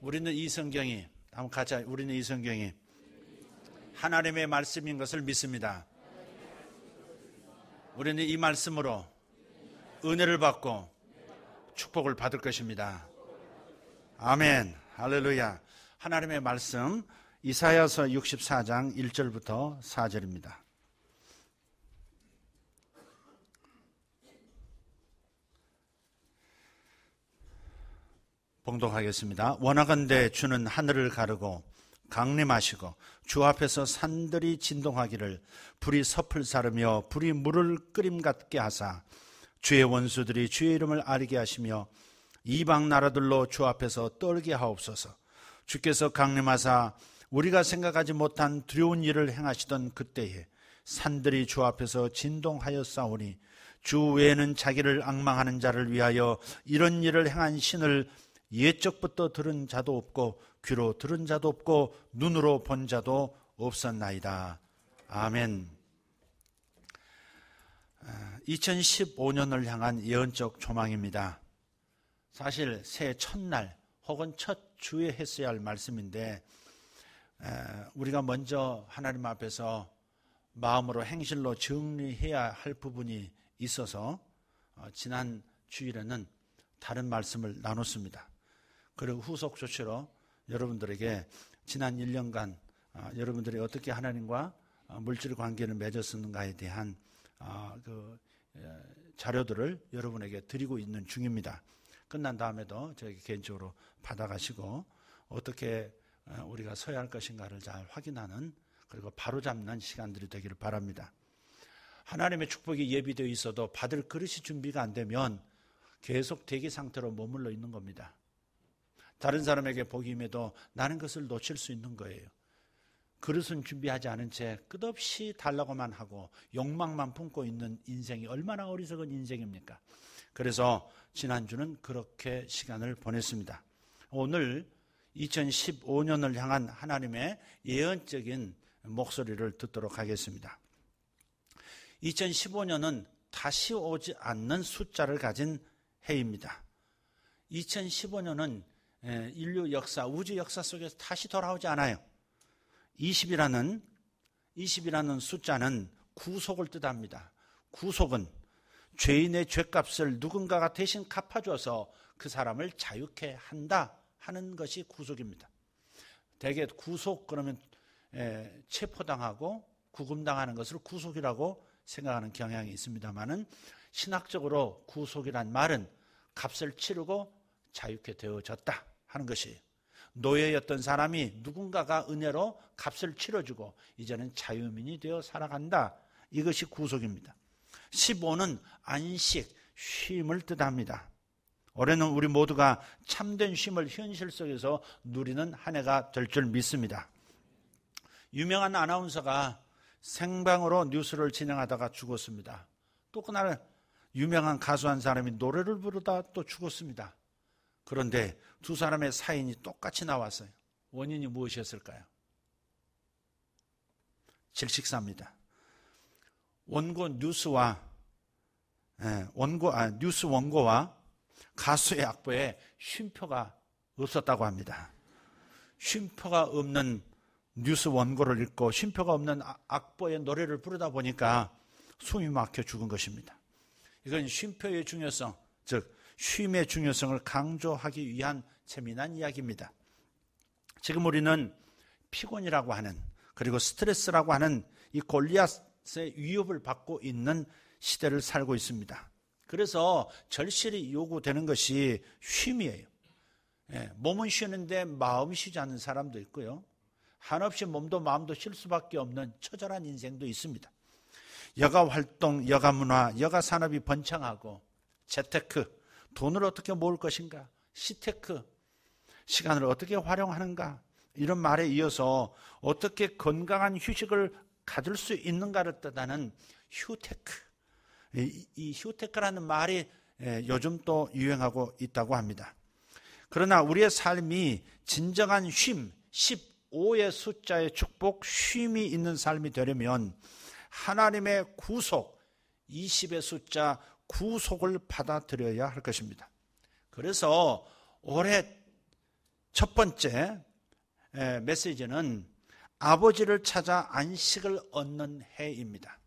우리는 이 성경이 하나님의 말씀인 것을 믿습니다. 우리는 이 말씀으로 은혜를 받고 축복을 받을 것입니다. 아멘. 할렐루야. 하나님의 말씀 이사야서 64장 1절부터 4절입니다. 봉독하겠습니다. 원하건대 주는 하늘을 가르고 강림하시고 주 앞에서 산들이 진동하기를 불이 섭을 사르며 불이 물을 끓임 같게 하사 주의 원수들이 주의 이름을 알게 하시며 이방 나라들로 주 앞에서 떨게 하옵소서. 주께서 강림하사 우리가 생각하지 못한 두려운 일을 행하시던 그때에 산들이 주 앞에서 진동하였사오니 주 외에는 자기를 앙망하는 자를 위하여 이런 일을 행한 신을 옛적부터 들은 자도 없고 귀로 들은 자도 없고 눈으로 본 자도 없었나이다. 아멘. 2015년을 향한 예언적 조망입니다. 사실 새해 첫날 혹은 첫 주에 했어야 할 말씀인데 우리가 먼저 하나님 앞에서 마음으로 행실로 정리해야 할 부분이 있어서 지난 주일에는 다른 말씀을 나눴습니다. 그리고 후속 조치로 여러분들에게 지난 1년간 여러분들이 어떻게 하나님과 물질 관계를 맺었는가에 대한 그 자료들을 여러분에게 드리고 있는 중입니다. 끝난 다음에도 저에게 개인적으로 받아가시고 어떻게 우리가 서야 할 것인가를 잘 확인하는 그리고 바로잡는 시간들이 되기를 바랍니다. 하나님의 축복이 예비되어 있어도 받을 그릇이 준비가 안 되면 계속 대기 상태로 머물러 있는 겁니다. 다른 사람에게 복이 임해도 나는 그것을 놓칠 수 있는 거예요. 그릇은 준비하지 않은 채 끝없이 달라고만 하고 욕망만 품고 있는 인생이 얼마나 어리석은 인생입니까? 그래서 지난주는 그렇게 시간을 보냈습니다. 오늘 2015년을 향한 하나님의 예언적인 목소리를 듣도록 하겠습니다. 2015년은 다시 오지 않는 숫자를 가진 해입니다. 2015년은 인류 역사, 우주 역사 속에서 다시 돌아오지 않아요. 20이라는 숫자는 구속을 뜻합니다. 구속은 죄인의 죄값을 누군가가 대신 갚아줘서 그 사람을 자유케 한다 하는 것이 구속입니다. 대개 구속 그러면 체포당하고 구금당하는 것을 구속이라고 생각하는 경향이 있습니다만은 신학적으로 구속이란 말은 값을 치르고 자유케 되어졌다 하는 것이에요. 노예였던 사람이 누군가가 은혜로 값을 치러주고 이제는 자유민이 되어 살아간다. 이것이 구속입니다. 15는 안식, 쉼을 뜻합니다. 올해는 우리 모두가 참된 쉼을 현실 속에서 누리는 한 해가 될 줄 믿습니다. 유명한 아나운서가 생방으로 뉴스를 진행하다가 죽었습니다. 또 그날 유명한 가수 한 사람이 노래를 부르다 또 죽었습니다. 그런데 두 사람의 사인이 똑같이 나왔어요. 원인이 무엇이었을까요? 질식사입니다. 뉴스 원고와 가수의 악보에 쉼표가 없었다고 합니다. 쉼표가 없는 뉴스 원고를 읽고 쉼표가 없는 악보의 노래를 부르다 보니까 숨이 막혀 죽은 것입니다. 이건 쉼표의 중요성, 즉 쉼의 중요성을 강조하기 위한 재미난 이야기입니다. 지금 우리는 피곤이라고 하는 그리고 스트레스라고 하는 이 골리앗의 위협을 받고 있는 시대를 살고 있습니다. 그래서 절실히 요구되는 것이 쉼이에요. 몸은 쉬는데 마음이 쉬지 않는 사람도 있고요. 한없이 몸도 마음도 쉴 수밖에 없는 처절한 인생도 있습니다. 여가 활동, 여가 문화, 여가 산업이 번창하고 재테크, 돈을 어떻게 모을 것인가, 시테크, 시간을 어떻게 활용하는가 이런 말에 이어서 어떻게 건강한 휴식을 가질 수 있는가를 뜻하는 휴테크, 이 휴테크라는 말이 요즘 또 유행하고 있다고 합니다. 그러나 우리의 삶이 진정한 쉼, 15의 숫자의 축복, 쉼이 있는 삶이 되려면 하나님의 구속, 20의 숫자 구속을 받아들여야 할 것입니다. 그래서 올해 첫 번째 메시지는 아버지를 찾아 안식을 얻는 해입니다.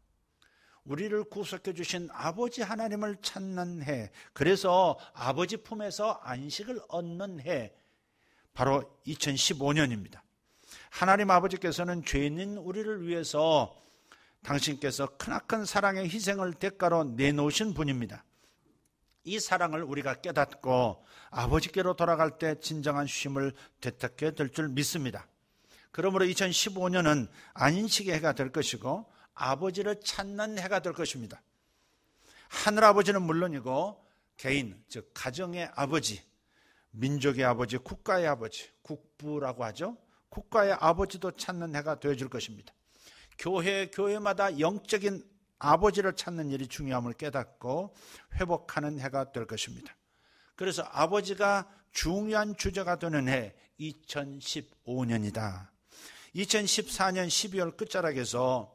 우리를 구속해 주신 아버지 하나님을 찾는 해, 그래서 아버지 품에서 안식을 얻는 해, 바로 2015년입니다. 하나님 아버지께서는 죄인인 우리를 위해서 당신께서 크나큰 사랑의 희생을 대가로 내놓으신 분입니다. 이 사랑을 우리가 깨닫고 아버지께로 돌아갈 때 진정한 쉼을 되찾게 될 줄 믿습니다. 그러므로 2015년은 안식의 해가 될 것이고 아버지를 찾는 해가 될 것입니다. 하늘아버지는 물론이고 개인, 즉 가정의 아버지, 민족의 아버지, 국가의 아버지, 국부라고 하죠. 국가의 아버지도 찾는 해가 되어줄 것입니다. 교회마다 영적인 아버지를 찾는 일이 중요함을 깨닫고 회복하는 해가 될 것입니다. 그래서 아버지가 중요한 주제가 되는 해 2015년이다. 2014년 12월 끝자락에서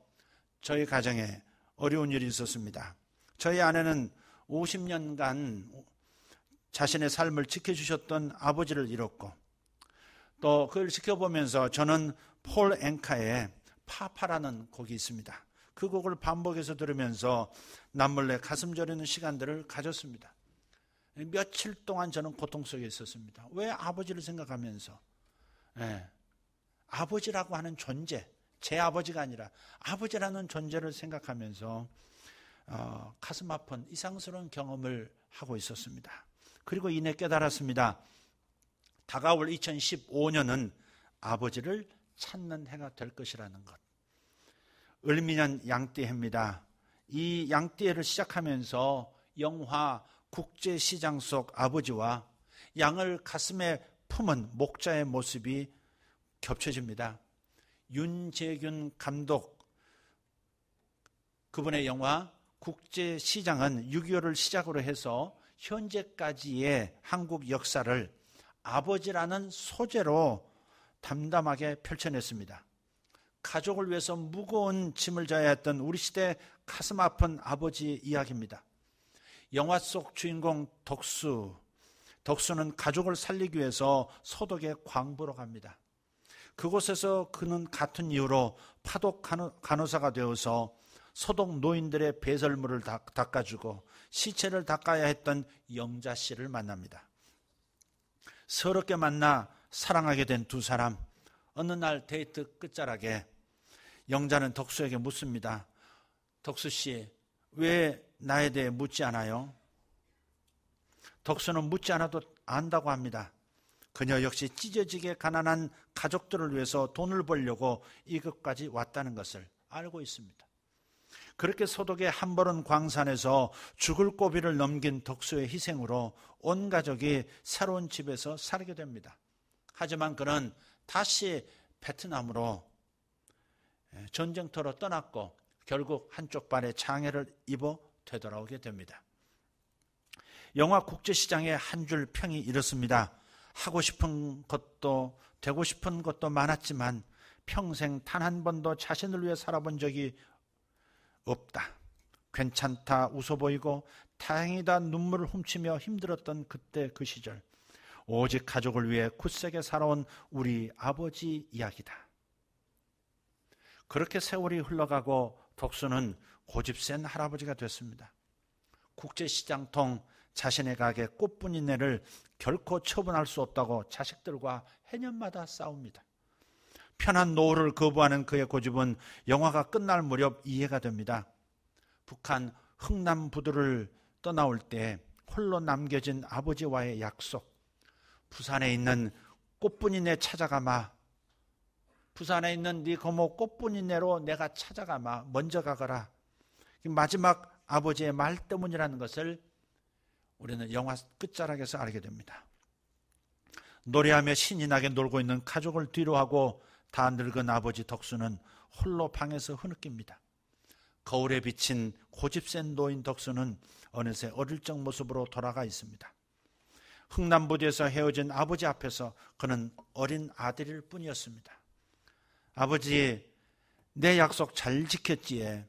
저희 가정에 어려운 일이 있었습니다. 저희 아내는 50년간 자신의 삶을 지켜주셨던 아버지를 잃었고, 또 그걸 지켜보면서 저는 폴 앵카의 파파라는 곡이 있습니다. 그 곡을 반복해서 들으면서 남몰래 가슴 저리는 시간들을 가졌습니다. 며칠 동안 저는 고통 속에 있었습니다. 왜? 아버지를 생각하면서. 아버지라고 하는 존재, 제 아버지가 아니라 아버지라는 존재를 생각하면서 가슴 아픈 이상스러운 경험을 하고 있었습니다. 그리고 이내 깨달았습니다. 다가올 2015년은 아버지를 찾는 해가 될 것이라는 것. 을미년 양띠해입니다. 이 양띠해를 시작하면서 영화 국제시장 속 아버지와 양을 가슴에 품은 목자의 모습이 겹쳐집니다. 윤재균 감독, 그분의 영화 국제시장은 6.25를 시작으로 해서 현재까지의 한국 역사를 아버지라는 소재로 담담하게 펼쳐냈습니다. 가족을 위해서 무거운 짐을 져야 했던 우리 시대 가슴 아픈 아버지의 이야기입니다. 영화 속 주인공 덕수는 가족을 살리기 위해서 소독에 광부로 갑니다. 그곳에서 그는 같은 이유로 파독 간호사가 되어서 소독 노인들의 배설물을 닦아주고 시체를 닦아야 했던 영자 씨를 만납니다. 서럽게 만나 사랑하게 된 두 사람, 어느 날 데이트 끝자락에 영자는 덕수에게 묻습니다. 덕수 씨, 왜 나에 대해 묻지 않아요? 덕수는 묻지 않아도 안다고 합니다. 그녀 역시 찢어지게 가난한 가족들을 위해서 돈을 벌려고 이것까지 왔다는 것을 알고 있습니다. 그렇게 소독의 한벌은 광산에서 죽을 고비를 넘긴 덕수의 희생으로 온 가족이 새로운 집에서 살게 됩니다. 하지만 그는 다시 베트남으로 전쟁터로 떠났고 결국 한쪽 발에 장애를 입어 되돌아오게 됩니다. 영화 국제시장의 한 줄 평이 이렇습니다. 하고 싶은 것도 되고 싶은 것도 많았지만 평생 단 한 번도 자신을 위해 살아본 적이 없다. 괜찮다 웃어 보이고 다행이다 눈물을 훔치며 힘들었던 그때 그 시절, 오직 가족을 위해 굳세게 살아온 우리 아버지 이야기다. 그렇게 세월이 흘러가고 덕수는 고집센 할아버지가 됐습니다. 국제시장통 자신의 가게 꽃분이네를 결코 처분할 수 없다고 자식들과 해년마다 싸웁니다. 편한 노후를 거부하는 그의 고집은 영화가 끝날 무렵 이해가 됩니다. 북한 흥남부두를 떠나올 때 홀로 남겨진 아버지와의 약속, 부산에 있는 꽃분이네 찾아가마, 부산에 있는 네 고모 꽃분이네로 내가 찾아가마, 먼저 가거라. 마지막 아버지의 말 때문이라는 것을 우리는 영화 끝자락에서 알게 됩니다. 노래하며 신이 나게 놀고 있는 가족을 뒤로하고 다 늙은 아버지 덕수는 홀로 방에서 흐느낍니다. 거울에 비친 고집센 노인 덕수는 어느새 어릴 적 모습으로 돌아가 있습니다. 흥남부두에서 헤어진 아버지 앞에서 그는 어린 아들일 뿐이었습니다. 아버지, 내 약속 잘 지켰지에.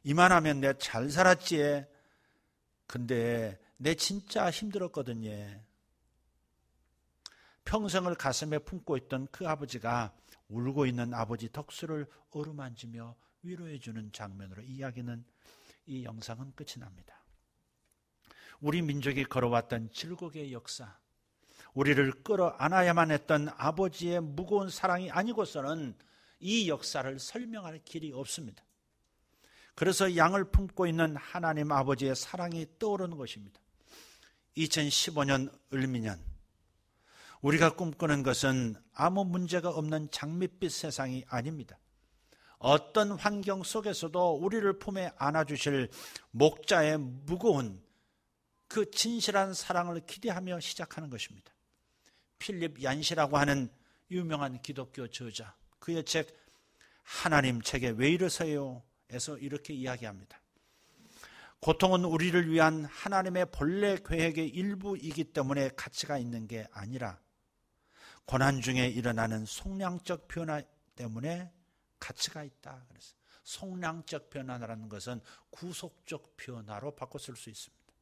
이만하면 내 잘 살았지에. 근데 내 진짜 힘들었거든요. 평생을 가슴에 품고 있던 그 아버지가 울고 있는 아버지 덕수를 어루만지며 위로해 주는 장면으로 이 영상은 끝이 납니다. 우리 민족이 걸어왔던 질곡의 역사, 우리를 끌어안아야만 했던 아버지의 무거운 사랑이 아니고서는 이 역사를 설명할 길이 없습니다. 그래서 양을 품고 있는 하나님 아버지의 사랑이 떠오르는 것입니다. 2015년 을미년, 우리가 꿈꾸는 것은 아무 문제가 없는 장밋빛 세상이 아닙니다. 어떤 환경 속에서도 우리를 품에 안아주실 목자의 무거운 그 진실한 사랑을 기대하며 시작하는 것입니다. 필립 얀시라고 하는 유명한 기독교 저자, 그의 책 하나님 책에 왜 이러세요? 에서 이렇게 이야기합니다. 고통은 우리를 위한 하나님의 본래 계획의 일부이기 때문에 가치가 있는 게 아니라 고난 중에 일어나는 속량적 변화 때문에 가치가 있다. 그래서 속량적 변화라는 것은 구속적 변화로 바꿔 쓸 수 있습니다.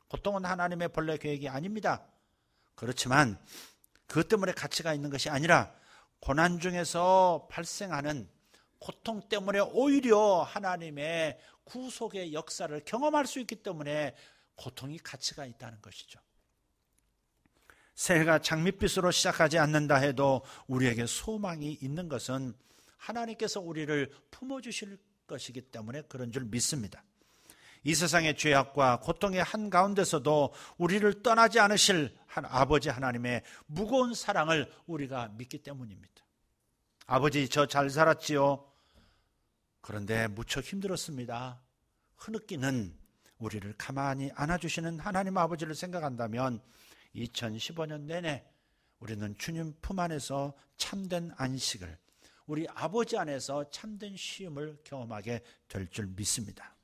고통은 하나님의 본래 계획이 아닙니다. 그렇지만 그것 때문에 가치가 있는 것이 아니라 고난 중에서 발생하는 고통 때문에 오히려 하나님의 구속의 역사를 경험할 수 있기 때문에 고통이 가치가 있다는 것이죠. 새해가 장밋빛으로 시작하지 않는다 해도 우리에게 소망이 있는 것은 하나님께서 우리를 품어주실 것이기 때문에 그런 줄 믿습니다. 이 세상의 죄악과 고통의 한가운데서도 우리를 떠나지 않으실 아버지 하나님의 무거운 사랑을 우리가 믿기 때문입니다. 아버지, 저 잘 살았지요? 그런데 무척 힘들었습니다. 흐느끼는 우리를 가만히 안아주시는 하나님 아버지를 생각한다면 2015년 내내 우리는 주님 품 안에서 참된 안식을, 우리 아버지 안에서 참된 쉼을 경험하게 될 줄 믿습니다.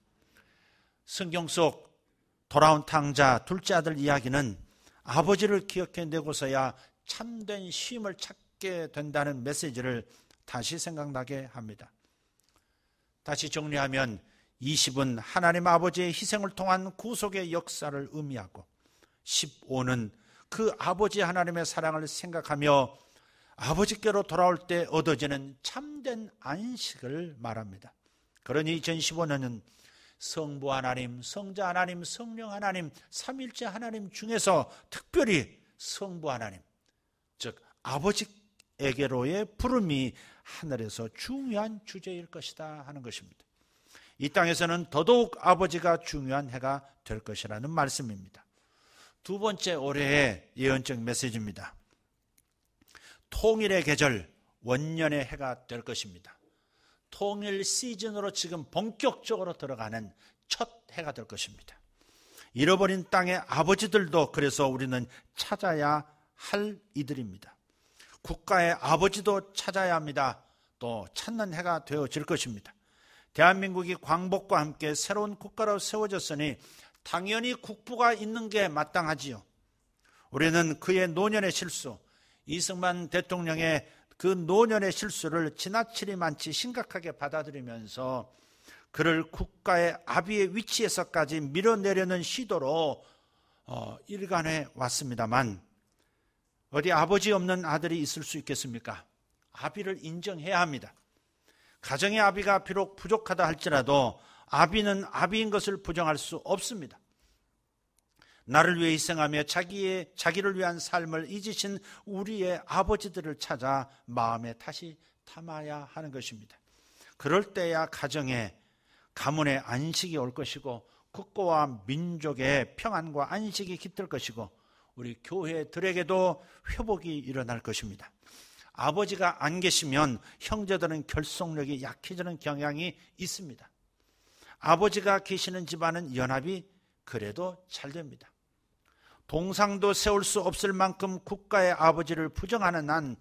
성경 속 돌아온 탕자 둘째 아들 이야기는 아버지를 기억해내고서야 참된 쉼을 찾게 된다는 메시지를 다시 생각나게 합니다. 다시 정리하면 20은 하나님 아버지의 희생을 통한 구속의 역사를 의미하고 15는 그 아버지 하나님의 사랑을 생각하며 아버지께로 돌아올 때 얻어지는 참된 안식을 말합니다. 그러니 2015년은 성부 하나님, 성자 하나님, 성령 하나님, 삼일째 하나님 중에서 특별히 성부 하나님, 즉 아버지에게로의 부름이 하늘에서 중요한 주제일 것이다 하는 것입니다. 이 땅에서는 더더욱 아버지가 중요한 해가 될 것이라는 말씀입니다. 두 번째 올해의 예언적 메시지입니다. 통일의 계절, 원년의 해가 될 것입니다. 통일 시즌으로 지금 본격적으로 들어가는 첫 해가 될 것입니다. 잃어버린 땅의 아버지들도 그래서 우리는 찾아야 할 이들입니다. 국가의 아버지도 찾아야 합니다. 또 찾는 해가 되어질 것입니다. 대한민국이 광복과 함께 새로운 국가로 세워졌으니 당연히 국부가 있는 게 마땅하지요. 우리는 그의 노년의 실수, 이승만 대통령의 그 노년의 실수를 지나치리만치 심각하게 받아들이면서 그를 국가의 아비의 위치에서까지 밀어내려는 시도로 일관해 왔습니다만 어디 아버지 없는 아들이 있을 수 있겠습니까? 아비를 인정해야 합니다. 가정의 아비가 비록 부족하다 할지라도 아비는 아비인 것을 부정할 수 없습니다. 나를 위해 희생하며 자기를 위한 삶을 잊으신 우리의 아버지들을 찾아 마음에 다시 담아야 하는 것입니다. 그럴 때야 가문의 안식이 올 것이고 국가와 민족의 평안과 안식이 깃들 것이고 우리 교회들에게도 회복이 일어날 것입니다. 아버지가 안 계시면 형제들은 결속력이 약해지는 경향이 있습니다. 아버지가 계시는 집안은 연합이 그래도 잘 됩니다. 동상도 세울 수 없을 만큼 국가의 아버지를 부정하는 한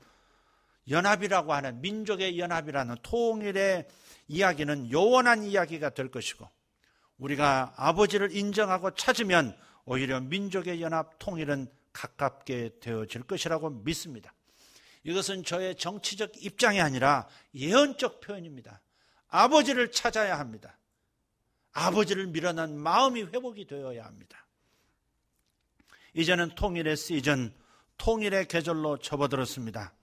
연합이라고 하는 민족의 연합이라는 통일의 이야기는 요원한 이야기가 될 것이고 우리가 아버지를 인정하고 찾으면 오히려 민족의 연합 통일은 가깝게 되어질 것이라고 믿습니다. 이것은 저의 정치적 입장이 아니라 예언적 표현입니다. 아버지를 찾아야 합니다. 아버지를 밀어넣은 마음이 회복이 되어야 합니다. 이제는 통일의 시즌, 통일의 계절로 접어들었습니다.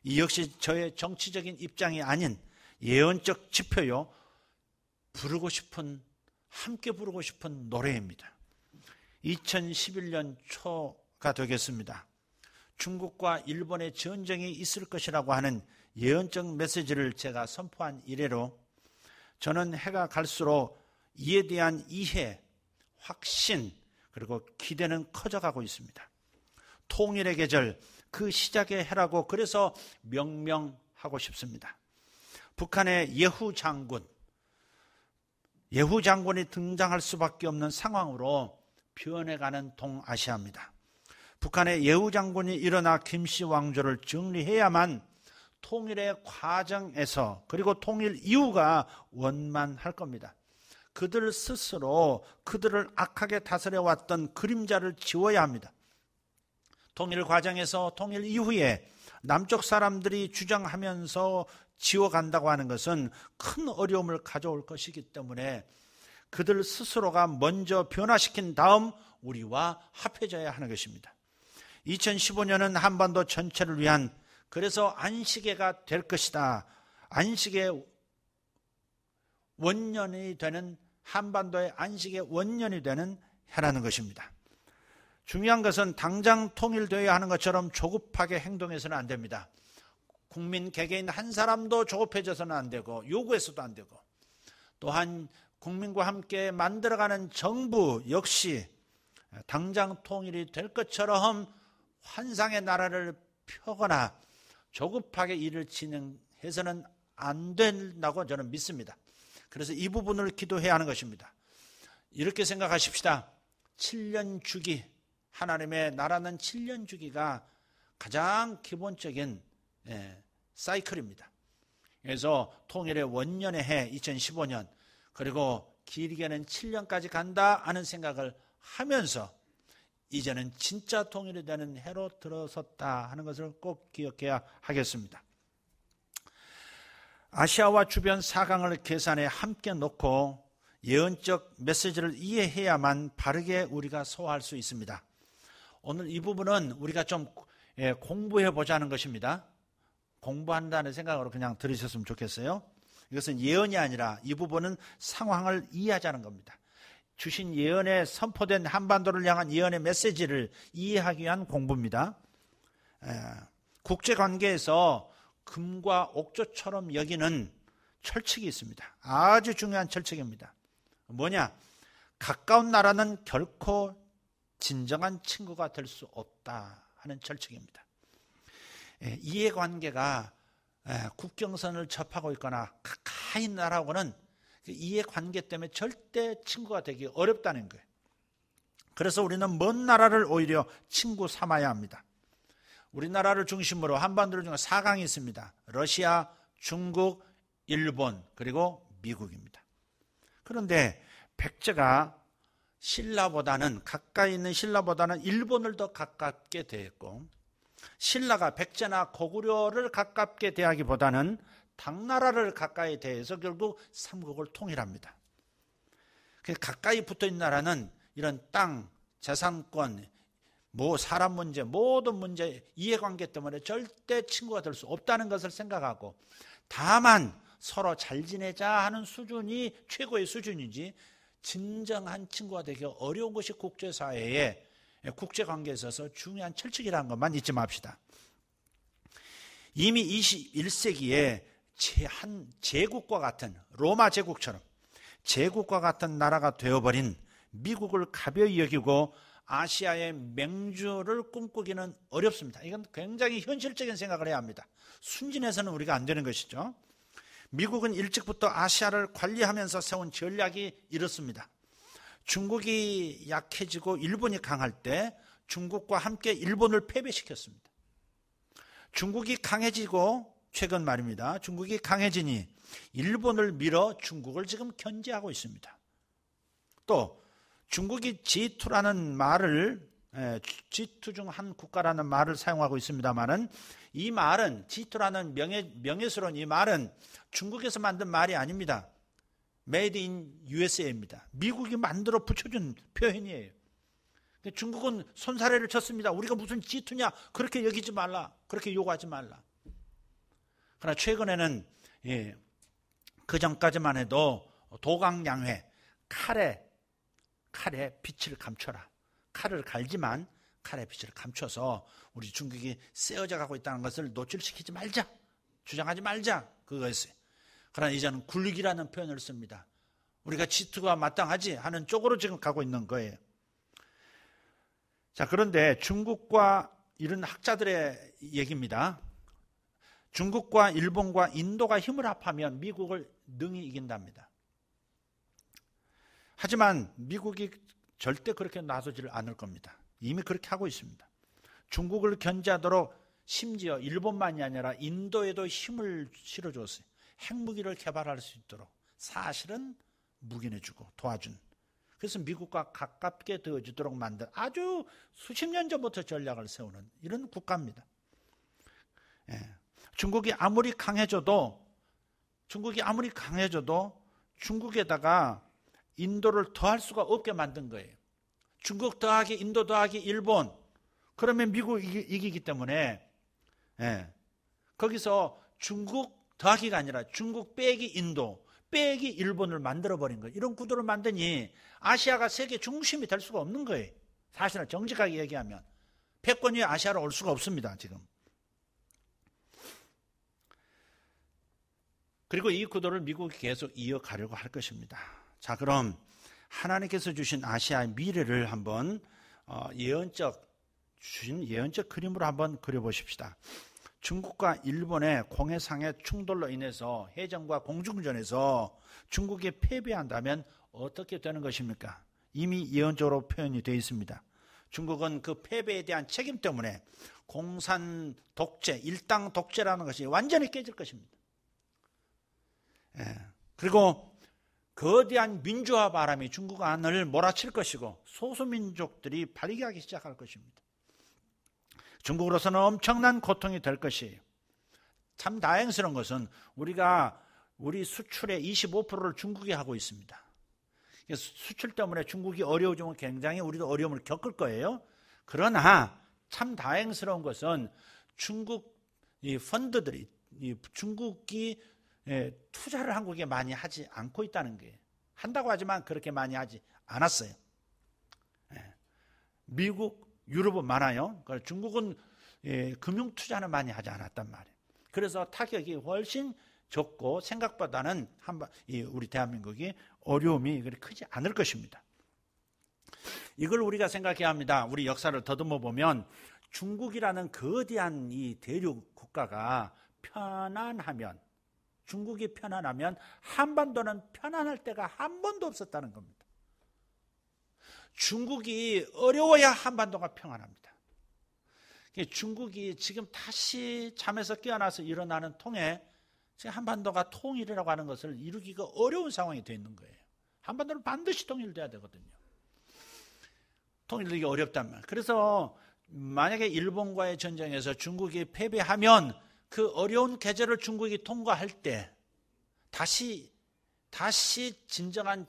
이 역시 저의 정치적인 입장이 아닌 예언적 지표요, 함께 부르고 싶은 노래입니다. 2011년 초가 되겠습니다. 중국과 일본의 전쟁이 있을 것이라고 하는 예언적 메시지를 제가 선포한 이래로 저는 해가 갈수록 이에 대한 이해, 확신, 그리고 기대는 커져가고 있습니다. 통일의 계절, 그 시작의 해라고 그래서 명명하고 싶습니다. 북한의 예후 장군이 등장할 수밖에 없는 상황으로 변해가는 동아시아입니다. 북한의 예후 장군이 일어나 김씨 왕조를 정리해야만 통일의 과정에서 그리고 통일 이후가 원만할 겁니다. 그들 스스로 그들을 악하게 다스려왔던 그림자를 지워야 합니다. 통일 과정에서 통일 이후에 남쪽 사람들이 주장하면서 지워간다고 하는 것은 큰 어려움을 가져올 것이기 때문에 그들 스스로가 먼저 변화시킨 다음 우리와 합해져야 하는 것입니다. 2015년은 한반도 전체를 위한, 그래서 안식해가 될 것이다. 안식의 원년이 되는, 한반도의 안식의 원년이 되는 해라는 것입니다. 중요한 것은 당장 통일되어야 하는 것처럼 조급하게 행동해서는 안 됩니다. 국민 개개인 한 사람도 조급해져서는 안 되고 요구해서도 안 되고, 또한 국민과 함께 만들어가는 정부 역시 당장 통일이 될 것처럼 환상의 나라를 펴거나 조급하게 일을 진행해서는 안 된다고 저는 믿습니다. 그래서 이 부분을 기도해야 하는 것입니다. 이렇게 생각하십시다. 7년 주기, 하나님의 나라는 7년 주기가 가장 기본적인 사이클입니다. 그래서 통일의 원년의 해 2015년, 그리고 길게는 7년까지 간다 하는 생각을 하면서 이제는 진짜 통일이 되는 해로 들어섰다 하는 것을 꼭 기억해야 하겠습니다. 아시아와 주변 4강을 계산에 함께 놓고 예언적 메시지를 이해해야만 바르게 우리가 소화할 수 있습니다. 오늘 이 부분은 우리가 좀 공부해 보자는 것입니다. 공부한다는 생각으로 그냥 들으셨으면 좋겠어요. 이것은 예언이 아니라 이 부분은 상황을 이해하자는 겁니다. 주신 예언에 선포된 한반도를 향한 예언의 메시지를 이해하기 위한 공부입니다. 국제관계에서 금과 옥조처럼 여기는 철칙이 있습니다. 아주 중요한 철칙입니다. 뭐냐? 가까운 나라는 결코 진정한 친구가 될 수 없다 하는 철칙입니다. 이해관계가 국경선을 접하고 있거나 가까이 있는 나라하고는 이해관계 때문에 절대 친구가 되기 어렵다는 거예요. 그래서 우리는 먼 나라를 오히려 친구 삼아야 합니다. 우리나라를 중심으로 한반도를 중에 4강이 있습니다. 러시아, 중국, 일본, 그리고 미국입니다. 그런데 백제가 신라보다는, 가까이 있는 신라보다는 일본을 더 가깝게 대했고, 신라가 백제나 고구려를 가깝게 대하기보다는 당나라를 가까이 대해서 결국 삼국을 통일합니다. 가까이 붙어있는 나라는 이런 땅, 재산권, 사람 문제, 모든 문제, 이해관계 때문에 절대 친구가 될 수 없다는 것을 생각하고, 다만 서로 잘 지내자 하는 수준이 최고의 수준이지 진정한 친구가 되기 어려운 것이 국제사회에, 국제관계에 있어서 중요한 철칙이라는 것만 잊지 맙시다. 이미 21세기에 한 제국과 같은, 로마 제국처럼 제국과 같은 나라가 되어버린 미국을 가벼이 여기고 아시아의 맹주를 꿈꾸기는 어렵습니다. 이건 굉장히 현실적인 생각을 해야 합니다. 순진해서는 우리가 안 되는 것이죠. 미국은 일찍부터 아시아를 관리하면서 세운 전략이 이렇습니다. 중국이 약해지고 일본이 강할 때 중국과 함께 일본을 패배시켰습니다. 중국이 강해지고, 최근 말입니다. 중국이 강해지니 일본을 밀어 중국을 지금 견제하고 있습니다. 또 중국이 G2라는 말을, G2 중 한 국가라는 말을 사용하고 있습니다만은, 이 말은, G2라는 명예스러운 이 말은 중국에서 만든 말이 아닙니다. Made in USA입니다. 미국이 만들어 붙여준 표현이에요. 중국은 손사래를 쳤습니다. 우리가 무슨 G2냐? 그렇게 여기지 말라. 그렇게 요구하지 말라. 그러나 최근에는 그 전까지만 해도 도강양회, 칼에 빛을 감춰라. 칼을 갈지만 칼의 빛을 감춰서 우리 중국이 세어져 가고 있다는 것을 노출시키지 말자. 주장하지 말자. 그거였어요. 그러나 이제는 굴리기라는 표현을 씁니다. 우리가 G2가 마땅하지 하는 쪽으로 지금 가고 있는 거예요. 자, 그런데 중국과 이런 학자들의 얘기입니다. 중국과 일본과 인도가 힘을 합하면 미국을 능히 이긴답니다. 하지만 미국이 절대 그렇게 나서지를 않을 겁니다. 이미 그렇게 하고 있습니다. 중국을 견제하도록 심지어 일본만이 아니라 인도에도 힘을 실어줬어요. 핵무기를 개발할 수 있도록 사실은 묵인해주고 도와준. 그래서 미국과 가깝게 되어지도록 만든 아주 수십 년 전부터 전략을 세우는 이런 국가입니다. 중국이 아무리 강해져도 중국에다가 인도를 더할 수가 없게 만든 거예요. 중국 더하기 인도 더하기 일본, 그러면 미국이 이기기 때문에 거기서 중국 더하기가 아니라 중국 빼기 인도 빼기 일본을 만들어버린 거예요. 이런 구도를 만드니 아시아가 세계 중심이 될 수가 없는 거예요. 사실은 정직하게 얘기하면 패권이 아시아로 올 수가 없습니다. 지금. 그리고 이 구도를 미국이 계속 이어가려고 할 것입니다. 자, 그럼 하나님께서 주신 아시아의 미래를 한번 주신 예언적 그림으로 한번 그려보십시다. 중국과 일본의 공해상의 충돌로 인해서 해전과 공중전에서 중국이 패배한다면 어떻게 되는 것입니까? 이미 예언적으로 표현이 되어 있습니다. 중국은 그 패배에 대한 책임 때문에 공산 독재, 일당 독재라는 것이 완전히 깨질 것입니다. 그리고 거대한 민주화 바람이 중국 안을 몰아칠 것이고 소수민족들이 발기하기 시작할 것입니다. 중국으로서는 엄청난 고통이 될 것이에요. 참 다행스러운 것은 우리 수출의 25%를 중국이 하고 있습니다. 수출 때문에 중국이 어려워지면 굉장히 우리도 어려움을 겪을 거예요. 그러나 참 다행스러운 것은 중국 이 펀드들이 중국이 투자를 한국에 많이 하지 않고 있다는 거예요. 한다고 하지만 그렇게 많이 하지 않았어요. 미국, 유럽은 많아요. 중국은 금융 투자는 많이 하지 않았단 말이에요. 그래서 타격이 훨씬 적고 생각보다는 우리 대한민국이 어려움이 그리 크지 않을 것입니다. 이걸 우리가 생각해야 합니다. 우리 역사를 더듬어 보면 중국이라는 거대한 이 대륙 국가가 중국이 편안하면 한반도는 편안할 때가 한 번도 없었다는 겁니다. 중국이 어려워야 한반도가 평안합니다. 중국이 지금 다시 잠에서 깨어나서 일어나는 통에 지금 한반도가 통일이라고 하는 것을 이루기가 어려운 상황이 되어 있는 거예요. 한반도는 반드시 통일돼야 되거든요. 통일되기 어렵단 말이에요. 그래서 만약에 일본과의 전쟁에서 중국이 패배하면 그 어려운 계절을 중국이 통과할 때 다시 진정한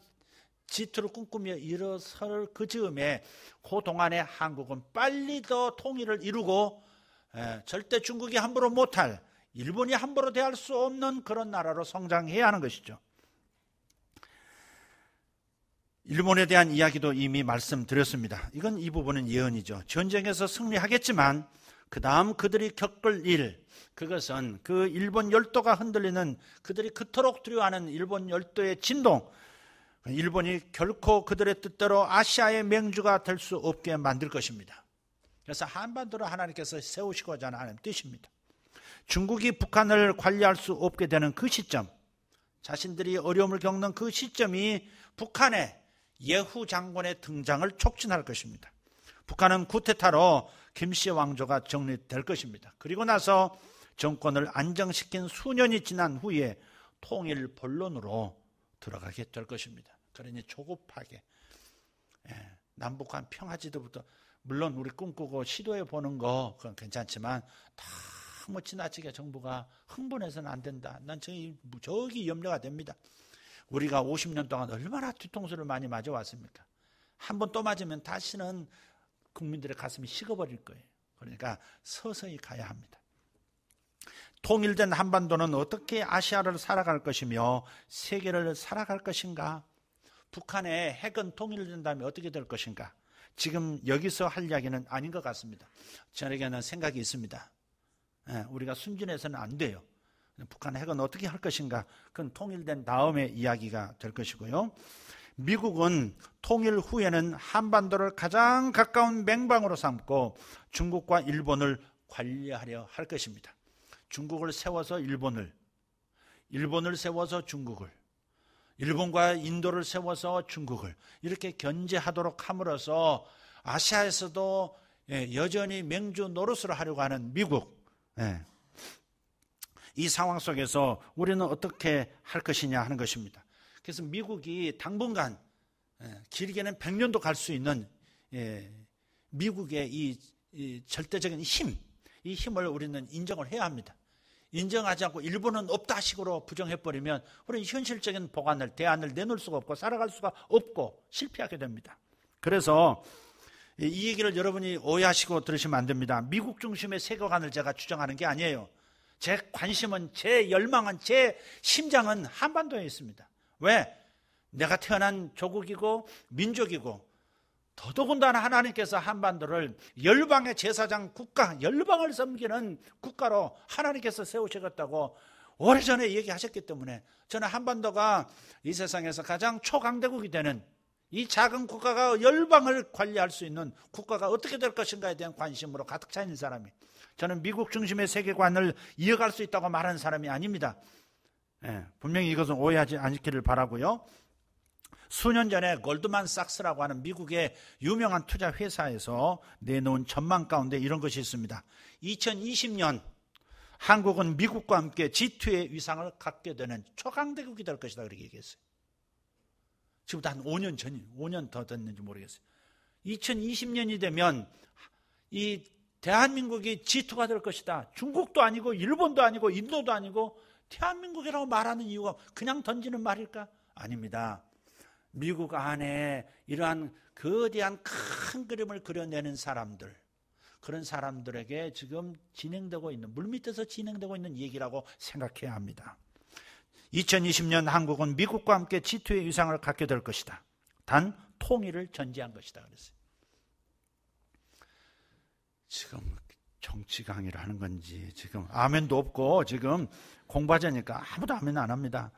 G2를 꿈꾸며 일어설 그 즈음에 그 동안에 한국은 빨리 더 통일을 이루고 절대 중국이 함부로 못할, 일본이 함부로 대할 수 없는 그런 나라로 성장해야 하는 것이죠. 일본에 대한 이야기도 이미 말씀드렸습니다. 이건 이 부분은 예언이죠. 전쟁에서 승리하겠지만 그 다음 그들이 겪을 일, 그것은 그 일본 열도가 흔들리는, 그들이 그토록 두려워하는 일본 열도의 진동, 일본이 결코 그들의 뜻대로 아시아의 맹주가 될 수 없게 만들 것입니다. 그래서 한반도를 하나님께서 세우시고자 하는 뜻입니다. 중국이 북한을 관리할 수 없게 되는 그 시점, 자신들이 어려움을 겪는 그 시점이 북한의 예후 장군의 등장을 촉진할 것입니다. 북한은 쿠데타로 김씨 왕조가 정리될 것입니다. 그리고 나서 정권을 안정시킨 수년이 지난 후에 통일 본론으로 들어가게 될 것입니다. 그러니 조급하게 남북한 평화지대부터, 물론 우리 꿈꾸고 시도해 보는 거 그건 괜찮지만 너무 지나치게 정부가 흥분해서는 안 된다. 난 저기 염려가 됩니다. 우리가 50년 동안 얼마나 뒤통수를 많이 맞아왔습니까? 한 번 또 맞으면 다시는 국민들의 가슴이 식어버릴 거예요. 그러니까 서서히 가야 합니다. 통일된 한반도는 어떻게 아시아를 살아갈 것이며 세계를 살아갈 것인가? 북한의 핵은 통일된 다음에 어떻게 될 것인가? 지금 여기서 할 이야기는 아닌 것 같습니다. 저에게는 생각이 있습니다. 우리가 순진해서는 안 돼요. 북한 핵은 어떻게 할 것인가? 그건 통일된 다음의 이야기가 될 것이고요. 미국은 통일 후에는 한반도를 가장 가까운 맹방으로 삼고 중국과 일본을 관리하려 할 것입니다. 중국을 세워서 일본을 세워서 중국을, 일본과 인도를 세워서 중국을 이렇게 견제하도록 함으로써 아시아에서도 여전히 맹주 노릇을 하려고 하는 미국, 이 상황 속에서 우리는 어떻게 할 것이냐 하는 것입니다. 그래서 미국이 당분간 길게는 100년도 갈 수 있는 미국의 이 절대적인 힘, 이 힘을 우리는 인정을 해야 합니다. 인정하지 않고 일본은 없다 식으로 부정해버리면 우리는 현실적인 대안을 내놓을 수가 없고 살아갈 수가 없고 실패하게 됩니다. 그래서 이 얘기를 여러분이 오해하시고 들으시면 안 됩니다. 미국 중심의 세계관을 제가 주장하는 게 아니에요. 제 관심은, 제 열망은, 제 심장은 한반도에 있습니다. 왜? 내가 태어난 조국이고 민족이고 더더군다나 하나님께서 한반도를 열방의 제사장 국가, 열방을 섬기는 국가로 하나님께서 세우시겠다고 오래전에 얘기하셨기 때문에 저는 한반도가 이 세상에서 가장 초강대국이 되는 이 작은 국가가 열방을 관리할 수 있는 국가가 어떻게 될 것인가에 대한 관심으로 가득 차 있는 사람이, 저는 미국 중심의 세계관을 이어갈 수 있다고 말하는 사람이 아닙니다. 분명히 이것은 오해하지 않기를 바라고요. 수년 전에 골드만삭스라고 하는 미국의 유명한 투자 회사에서 내놓은 전망 가운데 이런 것이 있습니다. 2020년 한국은 미국과 함께 G2의 위상을 갖게 되는 초강대국이 될 것이다, 그렇게 얘기했어요. 지금부터 한 5년 전이에요. 5년 더 됐는지 모르겠어요. 2020년이 되면 이 대한민국이 G2가 될 것이다. 중국도 아니고 일본도 아니고 인도도 아니고 대한민국이라고 말하는 이유가 그냥 던지는 말일까? 아닙니다. 미국 안에 이러한 거대한 큰 그림을 그려내는 사람들, 그런 사람들에게 지금 진행되고 있는, 물밑에서 진행되고 있는 얘기라고 생각해야 합니다. 2020년 한국은 미국과 함께 G2의 위상을 갖게 될 것이다. 단 통일을 전제한 것이다 그랬어요. 지금 정치 강의를 하는 건지 지금 아멘도 없고 지금 공부하자니까 아무도 아멘 안 합니다.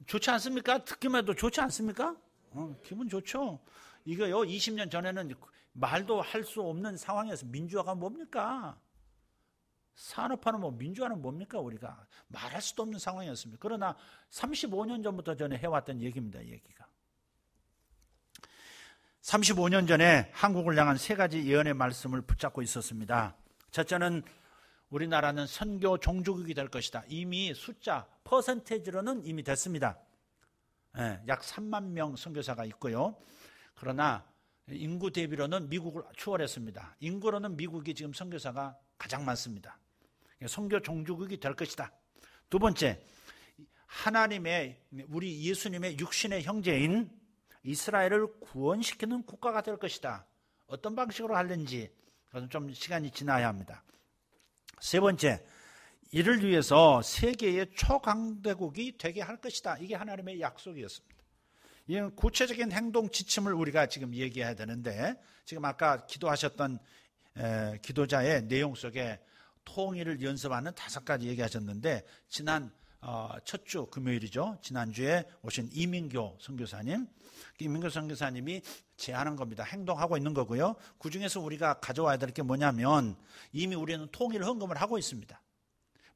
좋지 않습니까? 듣기만 해도 좋지 않습니까? 기분 좋죠. 이거요, 20년 전에는 말도 할 수 없는 상황에서 민주화가 뭡니까? 산업화는 뭐 민주화는 뭡니까? 우리가 말할 수도 없는 상황이었습니다. 그러나 35년 전부터 저는 해왔던 얘기입니다. 얘기가 35년 전에 한국을 향한 세 가지 예언의 말씀을 붙잡고 있었습니다. 첫째는 우리나라는 선교 종주국이 될 것이다. 이미 숫자, 퍼센테이지로는 이미 됐습니다. 약 3만 명 선교사가 있고요. 그러나 인구 대비로는 미국을 추월했습니다. 인구로는 미국이 지금 선교사가 가장 많습니다. 선교 종주국이 될 것이다. 두 번째, 하나님의, 우리 예수님의 육신의 형제인 이스라엘을 구원시키는 국가가 될 것이다. 어떤 방식으로 하는지 그것은 좀 시간이 지나야 합니다. 세 번째, 이를 위해서 세계의 초강대국이 되게 할 것이다. 이게 하나님의 약속이었습니다. 이런 구체적인 행동 지침을 우리가 지금 얘기해야 되는데, 지금 아까 기도하셨던 기도자의 내용 속에 통일을 연습하는 5가지 얘기하셨는데, 지난 첫 주 금요일이죠. 지난주에 오신 이민교 선교사님, 이민교 선교사님이 제안한 겁니다. 행동하고 있는 거고요. 그중에서 우리가 가져와야 될 게 뭐냐면, 이미 우리는 통일 헌금을 하고 있습니다.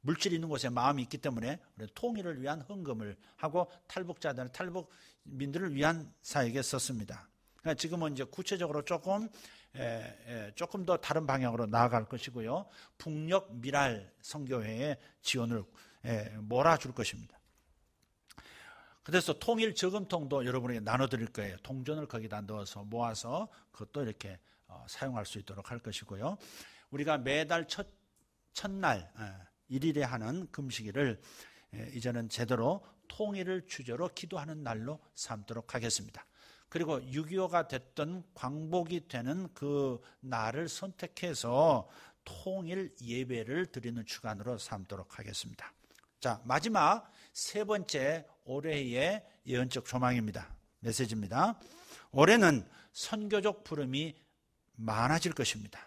물질이 있는 곳에 마음이 있기 때문에 통일을 위한 헌금을 하고 탈북자들, 탈북민들을 위한 사역에 썼습니다. 그러니까 지금은 이제 구체적으로 조금 더 다른 방향으로 나아갈 것이고요. 북녘 미랄 선교회의 지원을 몰아줄 것입니다. 그래서 통일 저금통도 여러분에게 나눠드릴 거예요. 동전을 거기다 넣어서 모아서 그것도 이렇게 사용할 수 있도록 할 것이고요. 우리가 매달 첫날 1일에 하는 금식일을 이제는 제대로 통일을 주제로 기도하는 날로 삼도록 하겠습니다. 그리고 6.25가 됐던 광복이 되는 그 날을 선택해서 통일 예배를 드리는 주간으로 삼도록 하겠습니다. 자, 마지막 세 번째 올해의 예언적 조망입니다. 메시지입니다. 올해는 선교적 부름이 많아질 것입니다.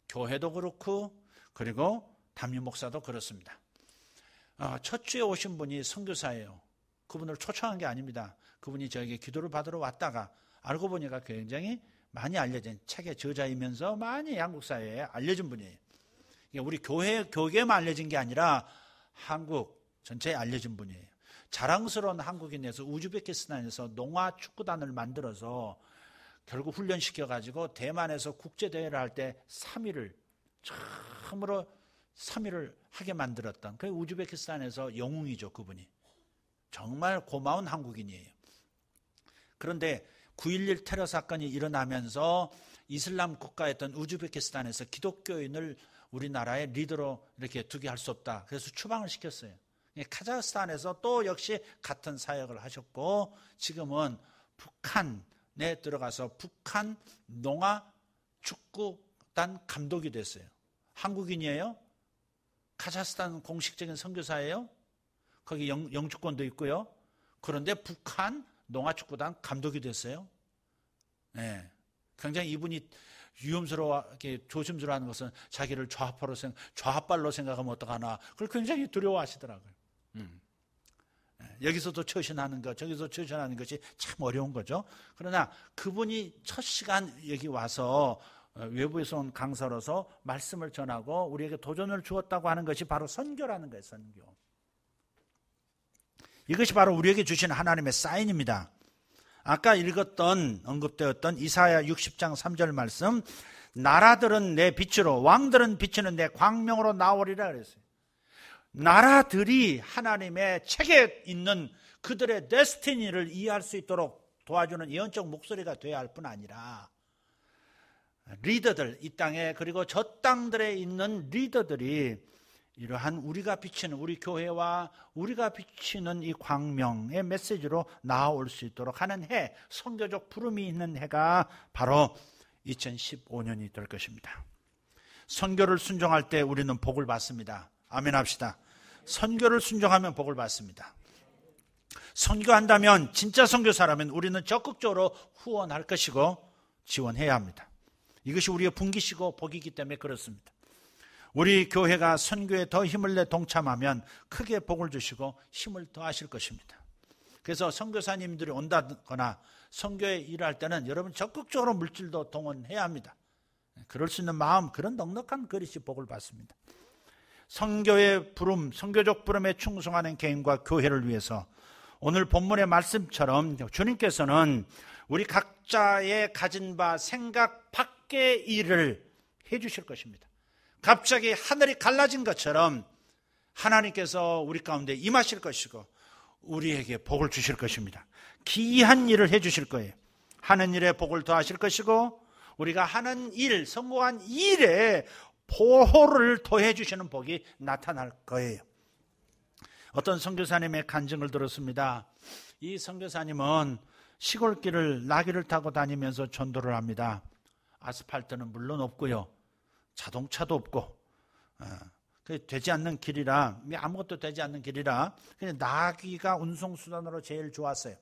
교회도 그렇고 그리고 담임 목사도 그렇습니다. 첫 주에 오신 분이 선교사예요. 그분을 초청한 게 아닙니다. 그분이 저에게 기도를 받으러 왔다가 알고 보니까 굉장히 많이 알려진 책의 저자이면서 많이 한국 사회에 알려진 분이에요. 우리 교회에만 알려진 게 아니라 한국 전체에 알려진 분이에요. 자랑스러운 한국인에서 우즈베키스탄에서 농아 축구단을 만들어서 결국 훈련시켜가지고 대만에서 국제대회를 할 때 3위를 처음으로 3위를 하게 만들었던 그 우즈베키스탄에서 영웅이죠. 그분이 정말 고마운 한국인이에요. 그런데 9.11 테러 사건이 일어나면서 이슬람 국가였던 우즈베키스탄에서 기독교인을 우리나라의 리더로 이렇게 두게 할 수 없다. 그래서 추방을 시켰어요. 카자흐스탄에서 또 역시 같은 사역을 하셨고 지금은 북한에 들어가서 북한 농아 축구단 감독이 됐어요. 한국인이에요. 카자흐스탄 공식적인 선교사예요. 거기 영주권도 있고요. 그런데 북한 농아축구단 감독이 됐어요. 네. 굉장히 이분이 위험스러워하게 조심스러워하는 것은 자기를 좌빨로 생각하면 어떡하나. 그걸 굉장히 두려워하시더라고요. 여기서도 처신하는 것, 저기서 처신하는 것이 참 어려운 거죠. 그러나 그분이 첫 시간 여기 와서 외부에서 온 강사로서 말씀을 전하고 우리에게 도전을 주었다고 하는 것이 바로 선교라는 거예요. 선교. 이것이 바로 우리에게 주신 하나님의 사인입니다. 아까 읽었던 언급되었던 이사야 60장 3절 말씀, 나라들은 내 빛으로 왕들은 비치는 내 광명으로 나오리라 그랬어요. 나라들이 하나님의 책에 있는 그들의 데스티니를 이해할 수 있도록 도와주는 예언적 목소리가 되어야 할 뿐 아니라 리더들, 이 땅에 그리고 저 땅들에 있는 리더들이 이러한 우리가 비치는 우리 교회와 우리가 비치는 이 광명의 메시지로 나아올 수 있도록 하는 해, 선교적 부름이 있는 해가 바로 2015년이 될 것입니다. 선교를 순종할 때 우리는 복을 받습니다. 아멘 합시다. 선교를 순종하면 복을 받습니다. 선교한다면 진짜 선교사라면 우리는 적극적으로 후원할 것이고 지원해야 합니다. 이것이 우리의 분기시고 복이기 때문에 그렇습니다. 우리 교회가 선교에 더 힘을 내 동참하면 크게 복을 주시고 힘을 더하실 것입니다. 그래서 선교사님들이 온다거나 선교에 일할 때는 여러분 적극적으로 물질도 동원해야 합니다. 그럴 수 있는 마음, 그런 넉넉한 그릇이 복을 받습니다. 선교의 부름, 선교적 부름에 충성하는 개인과 교회를 위해서 오늘 본문의 말씀처럼 주님께서는 우리 각자의 가진 바 생각 밖의 일을 해 주실 것입니다. 갑자기 하늘이 갈라진 것처럼 하나님께서 우리 가운데 임하실 것이고 우리에게 복을 주실 것입니다. 기이한 일을 해 주실 거예요. 하는 일에 복을 더하실 것이고 우리가 하는 일, 성공한 일에 보호를 더해 주시는 복이 나타날 거예요. 어떤 선교사님의 간증을 들었습니다. 이 선교사님은 시골길을 나귀를 타고 다니면서 전도를 합니다. 아스팔트는 물론 없고요. 자동차도 없고 되지 않는 길이라, 아무것도 되지 않는 길이라 그냥 나귀가 운송수단으로 제일 좋았어요.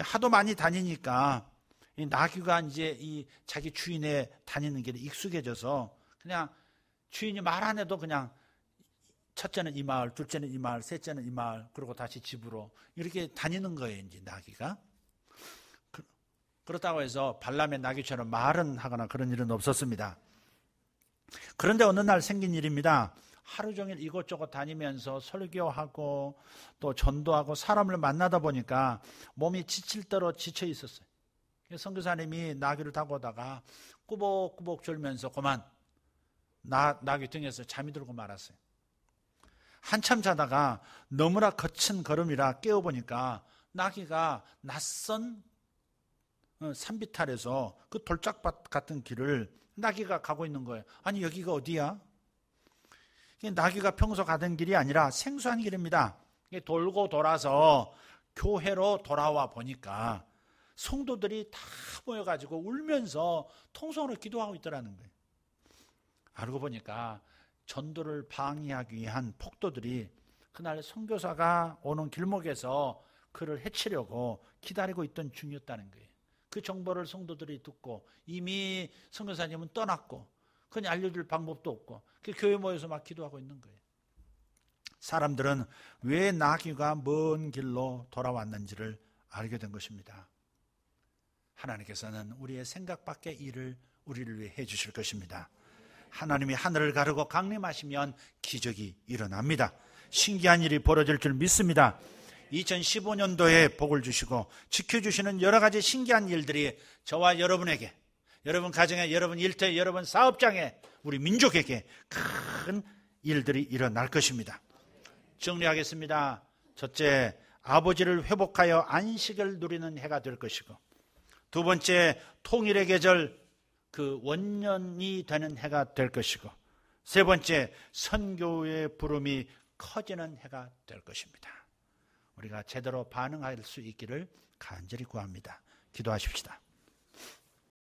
하도 많이 다니니까 이 나귀가 이제 이 자기 주인의 다니는 길에 익숙해져서 그냥 주인이 말 안 해도 그냥 첫째는 이 마을, 둘째는 이 마을, 셋째는 이 마을, 그리고 다시 집으로 이렇게 다니는 거예요, 이제 나귀가. 그렇다고 해서 발람의 나귀처럼 말은 하거나 그런 일은 없었습니다. 그런데 어느 날 생긴 일입니다. 하루 종일 이곳저곳 다니면서 설교하고 또 전도하고 사람을 만나다 보니까 몸이 지칠 대로 지쳐 있었어요. 선교사님이 나귀를 타고 오다가 꾸벅꾸벅 졸면서 그만 나귀 등에서 잠이 들고 말았어요. 한참 자다가 너무나 거친 걸음이라 깨어보니까 나귀가 낯선 산비탈에서 그 돌짝밭 같은 길을 나귀가 가고 있는 거예요. 아니 여기가 어디야? 나귀가 평소 가던 길이 아니라 생소한 길입니다. 돌고 돌아서 교회로 돌아와 보니까 성도들이 다 모여가지고 울면서 통성으로 기도하고 있더라는 거예요. 알고 보니까 전도를 방해하기 위한 폭도들이 그날 선교사가 오는 길목에서 그를 해치려고 기다리고 있던 중이었다는 거예요. 그 정보를 성도들이 듣고 이미 선교사님은 떠났고 그냥 알려줄 방법도 없고 그 교회 모여서 막 기도하고 있는 거예요. 사람들은 왜 나귀가 먼 길로 돌아왔는지를 알게 된 것입니다. 하나님께서는 우리의 생각 밖의 일을 우리를 위해 해주실 것입니다. 하나님이 하늘을 가르고 강림하시면 기적이 일어납니다. 신기한 일이 벌어질 줄 믿습니다. 2015년도에 복을 주시고 지켜주시는 여러 가지 신기한 일들이 저와 여러분에게, 여러분 가정에, 여러분 일터에, 여러분 사업장에, 우리 민족에게 큰 일들이 일어날 것입니다. 정리하겠습니다. 첫째, 아버지를 회복하여 안식을 누리는 해가 될 것이고, 두 번째, 통일의 계절, 그 원년이 되는 해가 될 것이고, 세 번째, 선교의 부름이 커지는 해가 될 것입니다. 우리가 제대로 반응할 수 있기를 간절히 구합니다. 기도하십시다.